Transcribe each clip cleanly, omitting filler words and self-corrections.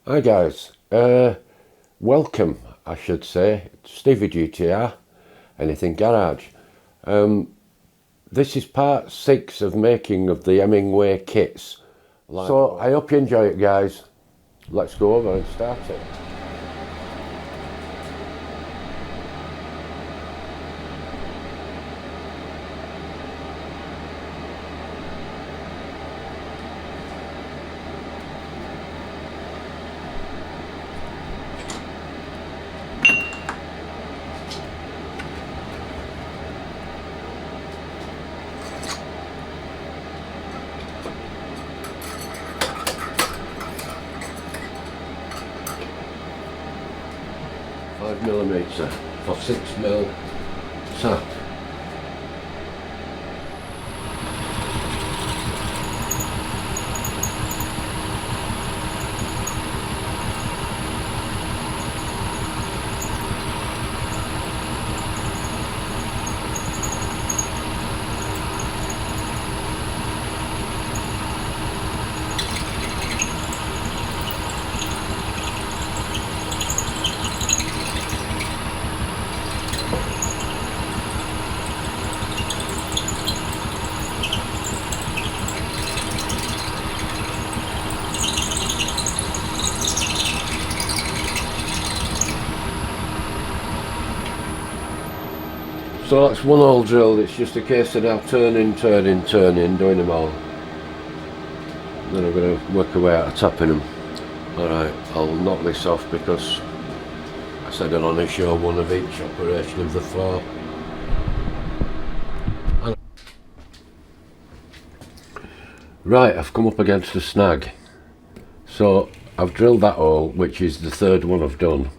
Hi guys, welcome I should say, Stevie GTR, Anything Garage. This is part 6 of making of the Hemingway kits. So I hope you enjoy it guys. Let's go over and start it. $5mm for 6mm tap. So that's one hole drilled. It's just a case of now turning, doing them all. Then I'm going to work away out of tapping them. Alright, I'll knock this off because I said I'll only show one of each operation of the 4. Right, I've come up against a snag. So I've drilled that hole, which is the 3rd one I've done.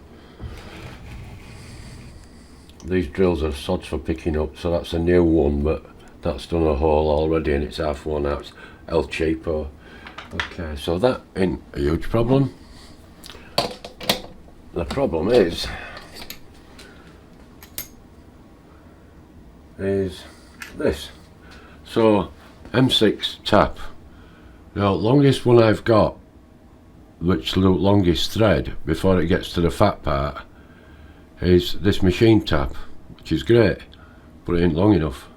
These drills are sods for picking up, so that's a new one, but that's done a hole already and it's half one out. It's El Cheapo. Okay, so that ain't a huge problem. The problem is this. So M6 tap. Now longest one I've got, which the longest thread before it gets to the fat part, is this machine tap, which is great, but it ain't long enough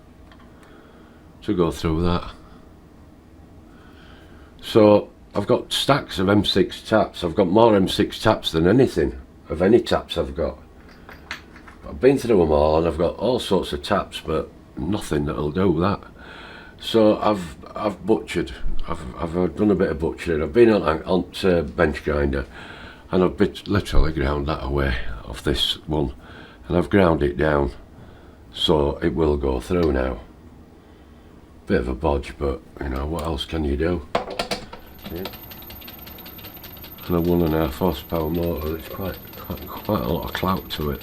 to go through that. So I've got stacks of M6 taps. I've got more M6 taps than anything, of any taps I've got. I've been through them all and I've got all sorts of taps, but nothing that'll do that. So I've butchered. I've done a bit of butchering. I've been on bench grinder and I've literally ground that away off this one, and I've ground it down so it will go through now. Bit of a bodge, but you know, what else can you do? Yeah. And a 1.5 horsepower motor, it's quite a lot of clout to it.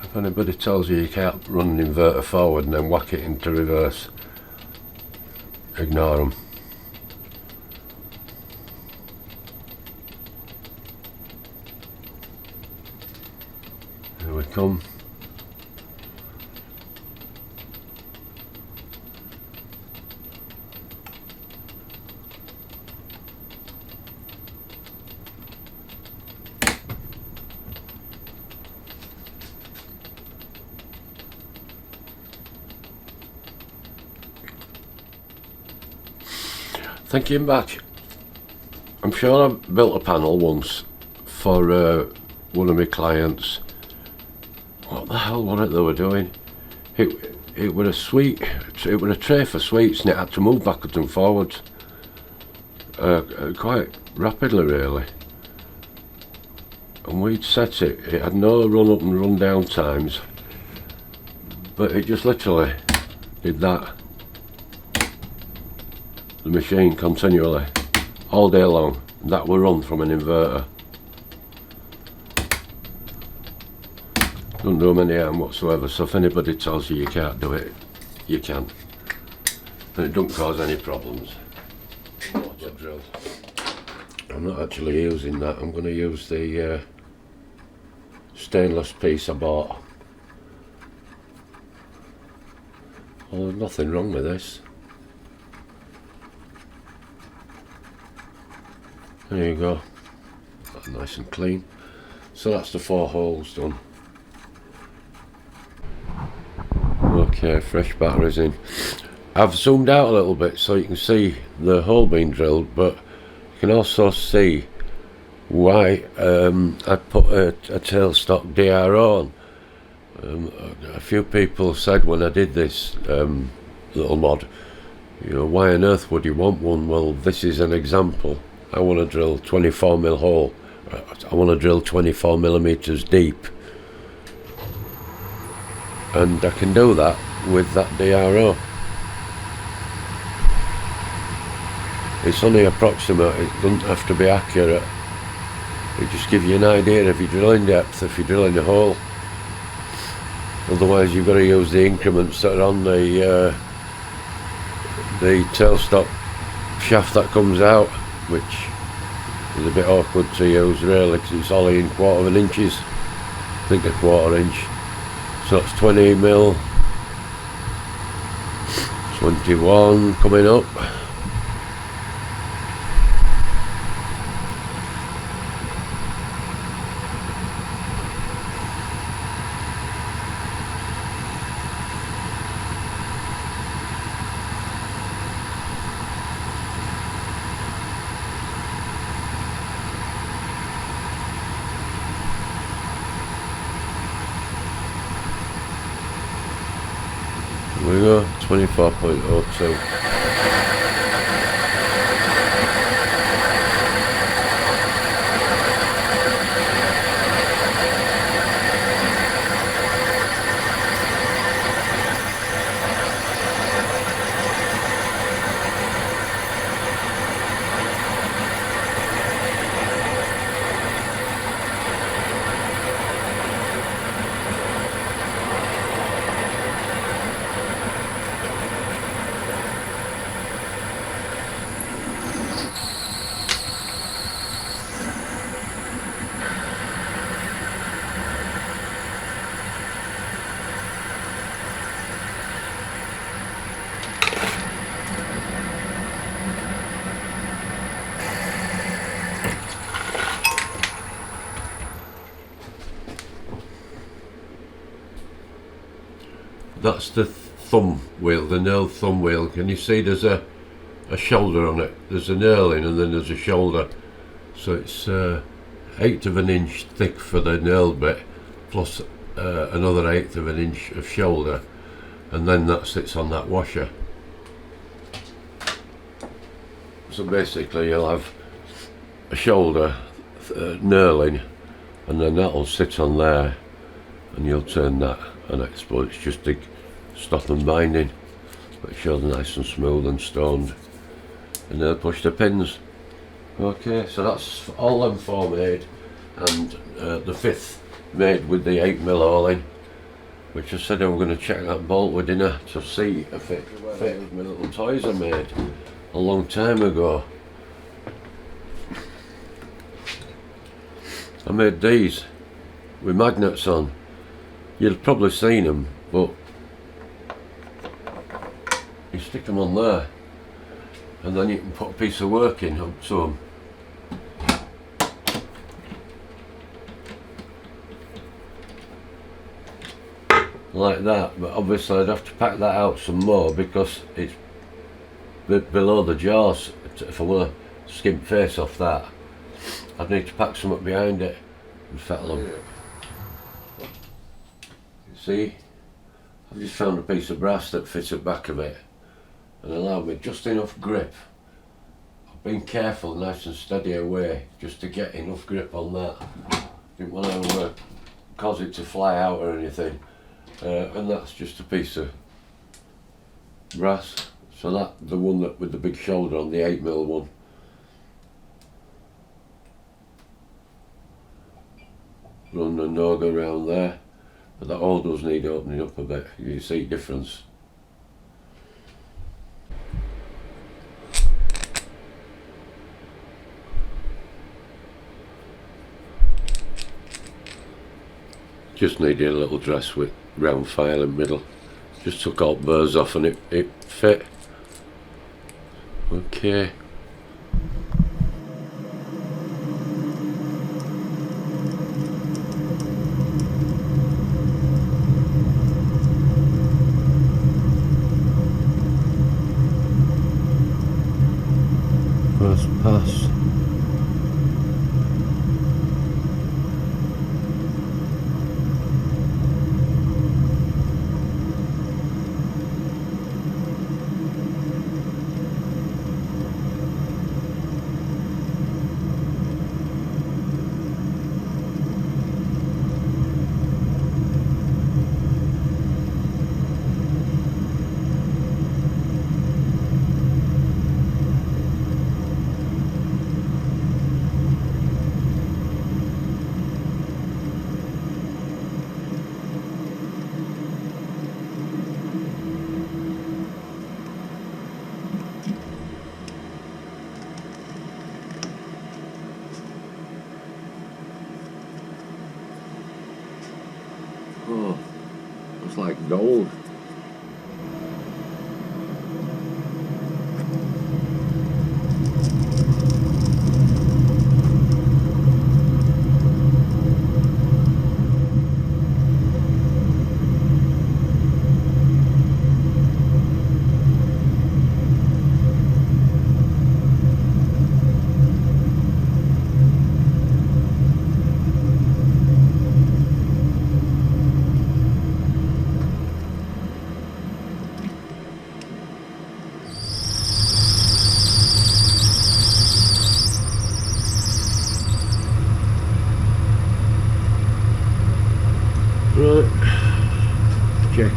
If anybody tells you you can't run an inverter forward and then whack it into reverse, ignore them. Here we come. Thinking back, I'm sure I built a panel once for one of my clients. What the hell was it they were doing? It was a tray for sweets, and it had to move backwards and forwards quite rapidly really. And we'd set it. It had no run up and run down times, but it just literally did that. The machine continually all day long. That will run from an inverter. Don't do them any harm whatsoever, so if anybody tells you you can't do it, you can, and it don't cause any problems. Water drill. I'm not actually using that. I'm going to use the stainless piece I bought. Oh, there's nothing wrong with this. There you go. That's nice and clean. So that's the 4 holes done. Okay, fresh batteries in. I've zoomed out a little bit so you can see the hole being drilled, but you can also see why I put a tailstock DRO on. A few people said when I did this little mod, you know, why on earth would you want one? Well, this is an example. I want to drill 24mm hole. I want to drill 24mm deep, and I can do that with that DRO. It's only approximate, it doesn't have to be accurate. It just gives you an idea of your drilling depth if you're drilling a hole. Otherwise you've got to use the increments that are on the tailstock shaft that comes out, which is a bit awkward to use really, because it's only in 1/4 inches. I think a 1/4 inch. So that's 20mm. 21 coming up. There we go, 24.02. That's the thumb wheel, the knurled thumb wheel. Can you see there's a shoulder on it? There's a knurling and then there's a shoulder. So it's 1/8 of an inch thick for the knurled bit, plus another 1/8 of an inch of shoulder, and then that sits on that washer. So basically you'll have a shoulder knurling, and then that'll sit on there, and you'll turn that, and I suppose it's just to stop them binding, but it shows nice and smooth and stoned, and they'll push the pins. Okay, so that's all them 4 made, and the 5th made with the 8mm hole in, which I said I was going to check that bolt with dinner to see if it fit with my little toys I made a long time ago. I made these with magnets on. You've probably seen them, but you stick them on there, and then you can put a piece of work in up to them. Like that, but obviously I'd have to pack that out some more because it's below the jaws. If I want to skimp face off that, I'd need to pack some up behind it and fettle them. See, I've just found a piece of brass that fits the back of it and allowed me just enough grip. I've been careful, nice and steady away, just to get enough grip on that. Didn't want to cause it to fly out or anything. And that's just a piece of brass. So that, the one that with the big shoulder on, the 8mm one. Run the nog around there, but that all does need opening up a bit. You see difference. Just needed a little dress with round file in the middle. Just took all burrs off and it fit. Okay. First pass. Oh, it's like gold. Right, check.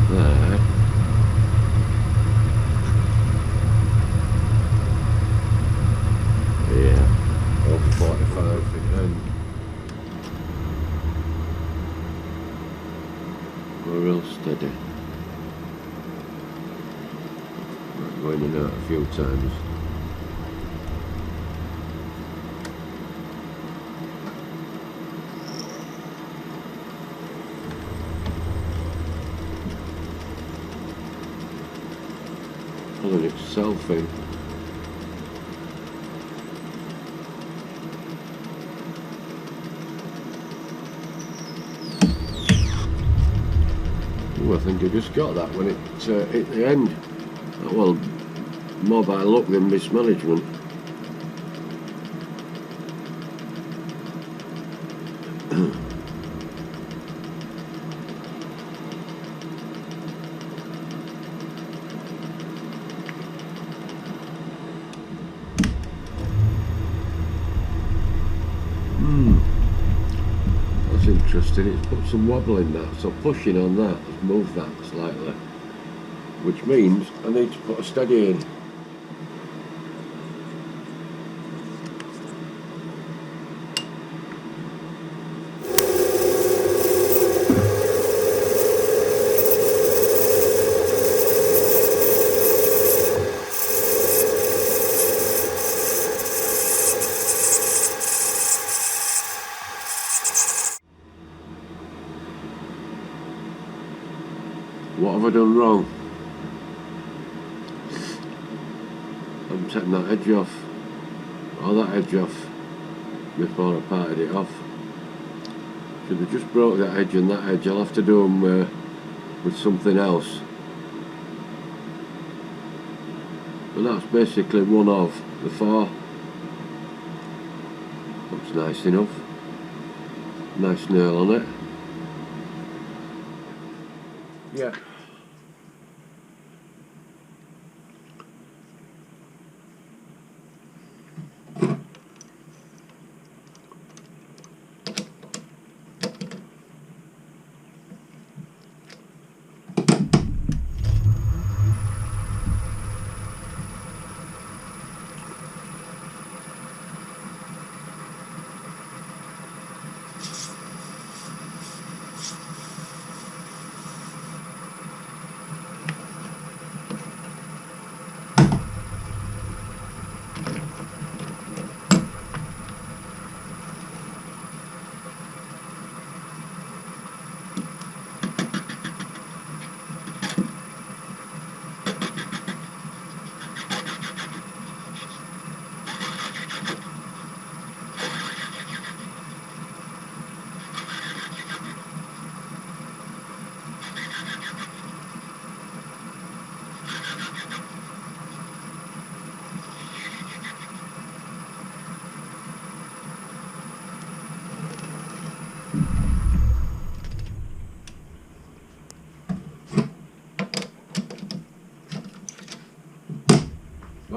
There. Yeah, over 45 again. We're real steady. Going in and out a few times. Pulling itself in. Ooh, I think I just got that when it hit the end. Well, more by luck than mismanagement. That's interesting. It's put some wobble in that, so pushing on that has moved that slightly, which means I need to put a steady in. What have I done wrong? I'm taking that edge off, or that edge off, before I parted it off. Should have just broke that edge and that edge. I'll have to do them with something else. But that's basically one of the four. Looks nice enough. Nice nail on it. Yeah.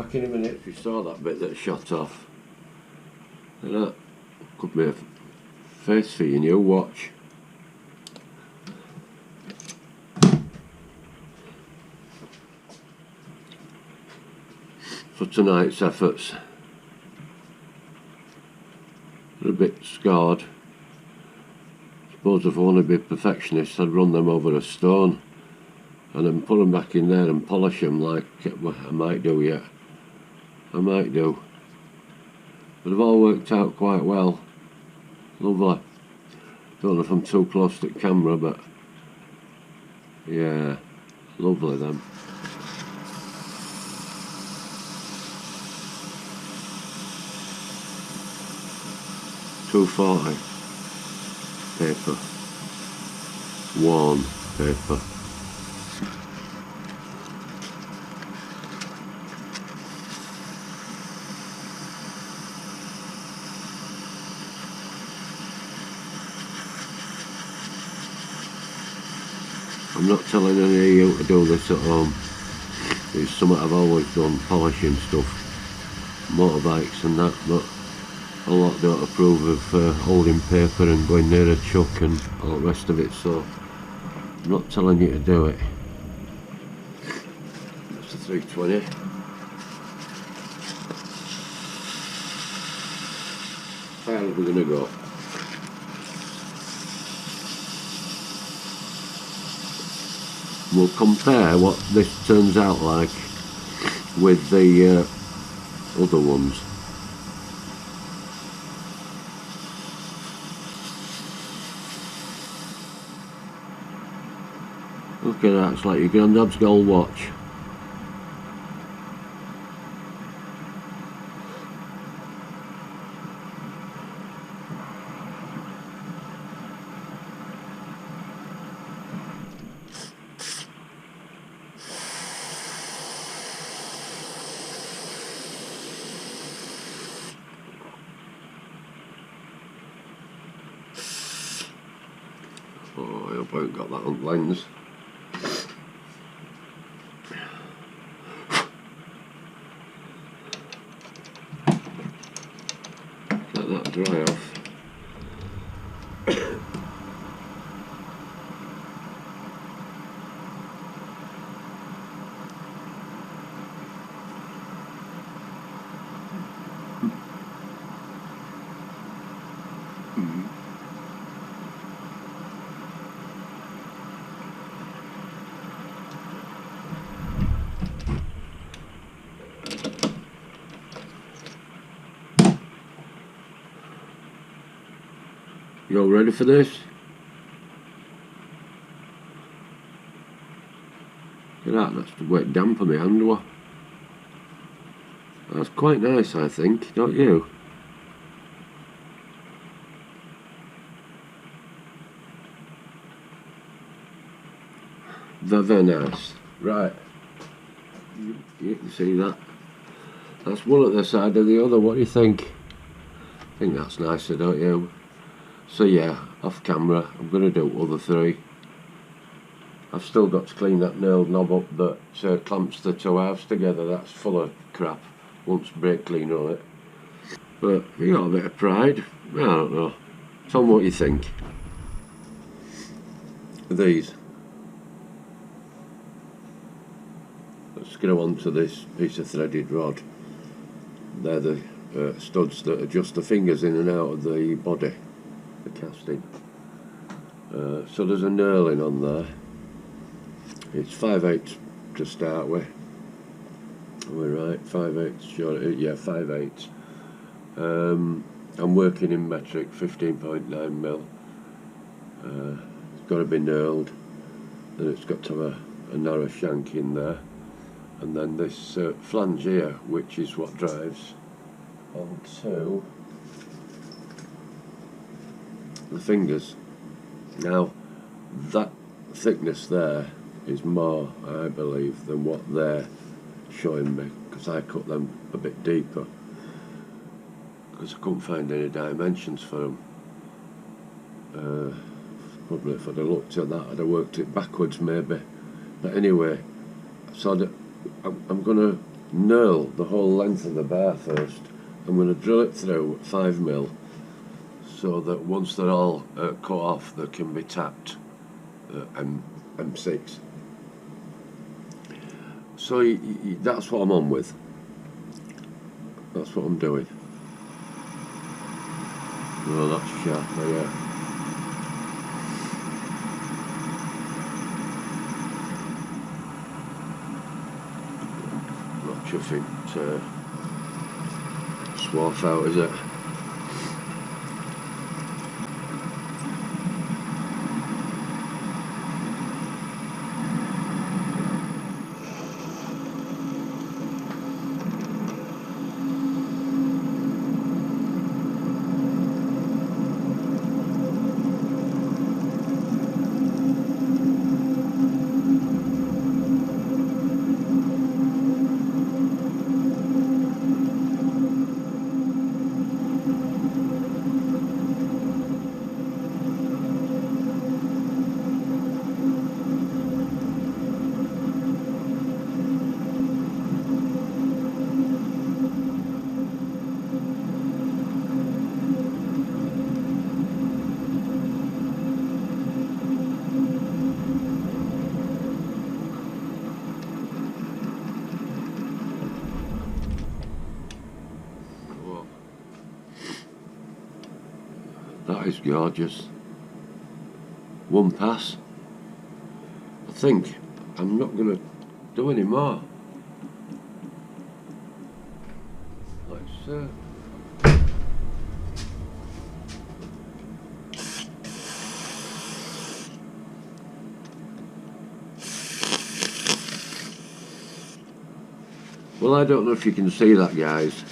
back in a minute. If you saw that bit that shot off, that could be a face for your new watch. For tonight's efforts, they're a bit scarred. Suppose if I want to be perfectionist, I'd run them over a stone and then put them back in there and polish them like I might do yet. I might do. But they've all worked out quite well. Lovely. Don't know if I'm too close to the camera, but yeah, lovely them. $2.40 paper, worn paper. I'm not telling any of you to do this at home. It's something I've always done, polishing stuff, motorbikes and that, but a lot don't approve of holding paper and going near a chuck and all the rest of it, so I'm not telling you to do it. That's the 320. How far are we going to go? We'll compare what this turns out like with the other ones. Look at that, it's like your granddad's gold watch. Oh, I hope I haven't got that on lens. Let that dry off. You all ready for this? Look at that, that's the wet damp on my hand. That's quite nice, I think, don't you? Very nice. Right. You can see that. That's one at the side of the other. What do you think? I think that's nicer, don't you? So yeah, off camera, I'm going to do other three. I've still got to clean that nailed knob up that clamps the two halves together. That's full of crap. Once brake cleaner on it. But you got a bit of pride. I don't know. Tell me what you think. These. Let's go on to this piece of threaded rod. They're the studs that adjust the fingers in and out of the body, the casting. So there's a knurling on there. It's 5/8 to start with. Are we right? 5/8, sure. Yeah, 5/8. I'm working in metric, 15.9mm. It's got to be knurled. Then it's got to have a narrow shank in there. And then this flange here, which is what drives onto the fingers. Now, that thickness there is more, I believe, than what they're showing me, because I cut them a bit deeper, because I couldn't find any dimensions for them. Probably if I'd have looked at that, I'd have worked it backwards maybe. But anyway, so I'm going to knurl the whole length of the bar first. I'm going to drill it through 5mm so that once they're all cut off, they can be tapped M6. So that's what I'm on with. That's what I'm doing. Oh, that's sharper, yeah. Not chuffing swarf out, is it? That is gorgeous. One pass. I think I'm not going to do any more. Let's well, I don't know if you can see that, guys.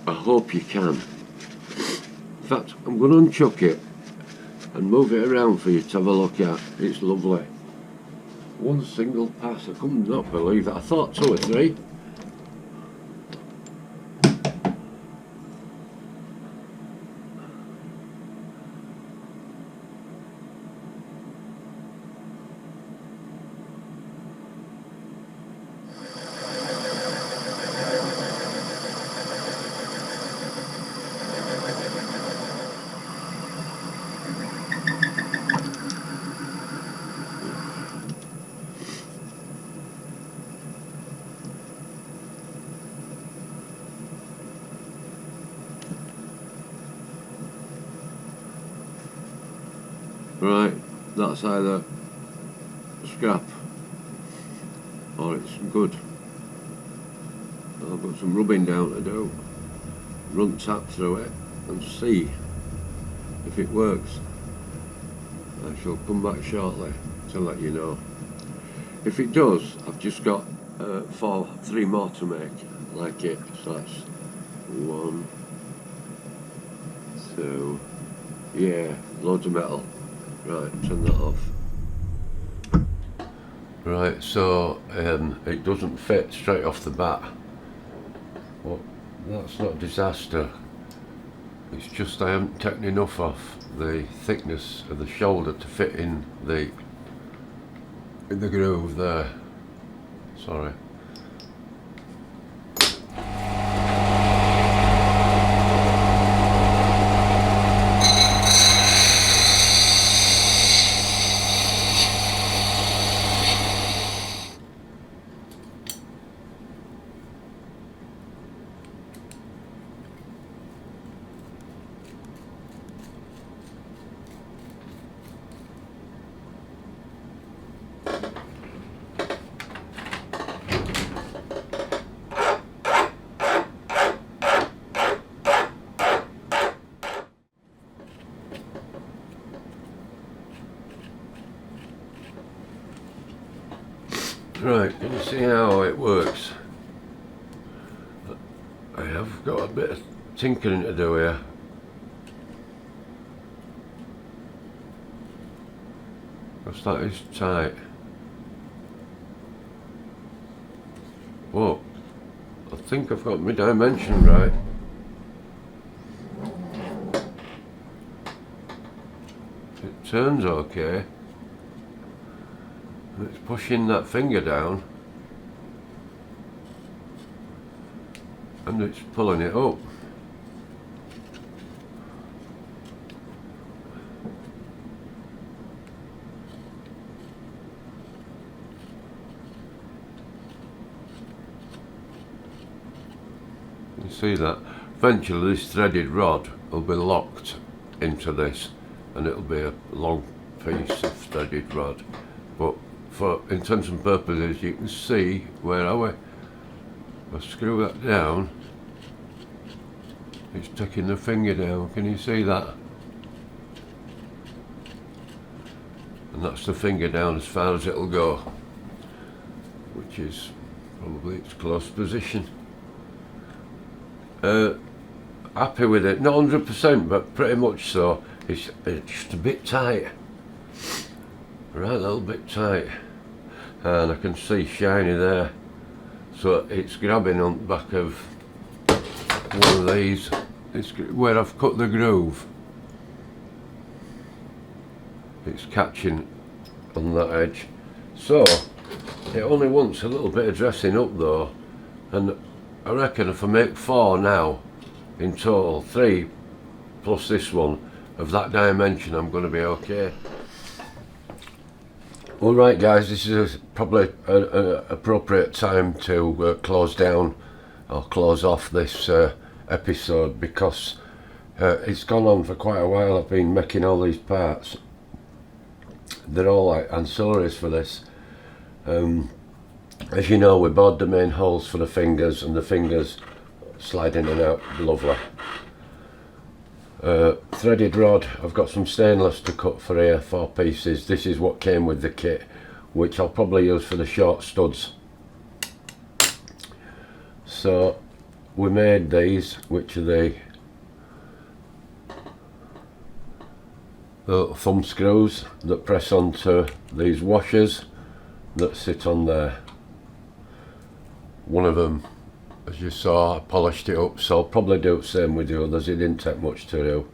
I hope you can. In fact, I'm going to unchuck it and move it around for you to have a look at. It's lovely. One single pass. I could not believe that. I thought 2 or 3. Right, that's either scrap or it's good. I've got some rubbing down to do. Run tap through it and see if it works. I shall come back shortly to let you know. If it does, I've just got 3 more to make like it. So that's 1, 2, yeah, loads of metal. Right, turn that off. Right, so it doesn't fit straight off the bat. Well, that's not a disaster. It's just I haven't taken enough off the thickness of the shoulder to fit in the groove there. Sorry. Right, can you see how it works? I have got a bit of tinkering to do here. Because that is tight. Whoa, I think I've got my dimension right. It turns okay. It's pushing that finger down. and it's pulling it up. You see that? Eventually this threaded rod will be locked into this, and it'll be a long piece of threaded rod. But for intents and purposes, you can see, where are we? If I screw that down, it's taking the finger down. Can you see that? And that's the finger down as far as it'll go, which is probably its close position. Happy with it, not 100%, but pretty much so. It's just a bit tight, right, a little bit tight, and I can see shiny there, so it's grabbing on the back of one of these. It's where I've cut the groove, it's catching on that edge, so it only wants a little bit of dressing up though, and I reckon if I make 4 now in total, 3 plus this one of that dimension, I'm going to be okay. Alright guys, this is probably an appropriate time to close down or close off this episode, because it's gone on for quite a while. I've been making all these parts. They're all like ancillaries for this. As you know, we bored the main holes for the fingers, and the fingers slide in and out lovely. Threaded rod, I've got some stainless to cut for here, 4 pieces. This is what came with the kit, which I'll probably use for the short studs. So we made these, which are the thumb screws that press onto these washers that sit on there. One of them, as you saw, I polished it up, so I'll probably do the same with the others. It didn't take much to do,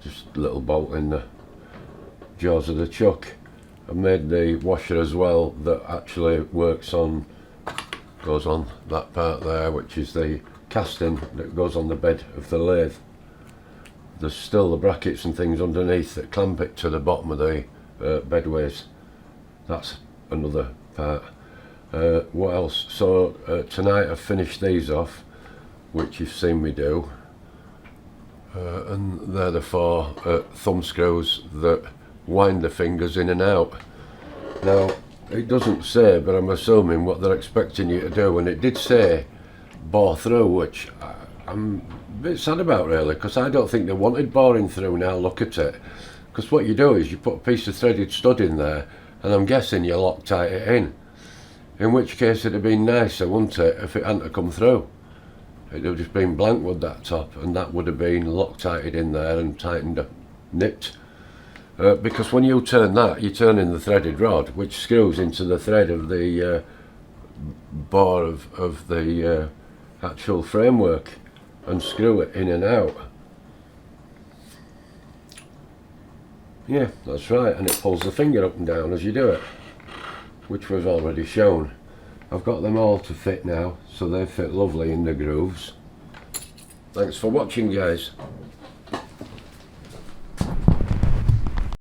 just a little bolt in the jaws of the chuck. I made the washer as well that actually works on, goes on that part there, which is the casting that goes on the bed of the lathe. There's still the brackets and things underneath that clamp it to the bottom of the bedways. That's another part. What else? So tonight I've finished these off, which you've seen me do, and they're the 4 thumb screws that wind the fingers in and out. Now it doesn't say, but I'm assuming what they're expecting you to do, and it did say bore through, which I'm a bit sad about really, because I don't think they wanted boring through. Now look at it, because what you do is you put a piece of threaded stud in there, and I'm guessing you Loctite it in which case it'd have been nicer, wouldn't it, if it hadn't have come through. It would have just been blank wood, that top, and that would have been Loctited in there and tightened up, nipped. Because when you turn that, you turn in the threaded rod, which screws into the thread of the bore of the actual framework, and screw it in and out. Yeah, that's right, and it pulls the finger up and down as you do it, which was already shown. I've got them all to fit now, so they fit lovely in the grooves. Thanks for watching guys.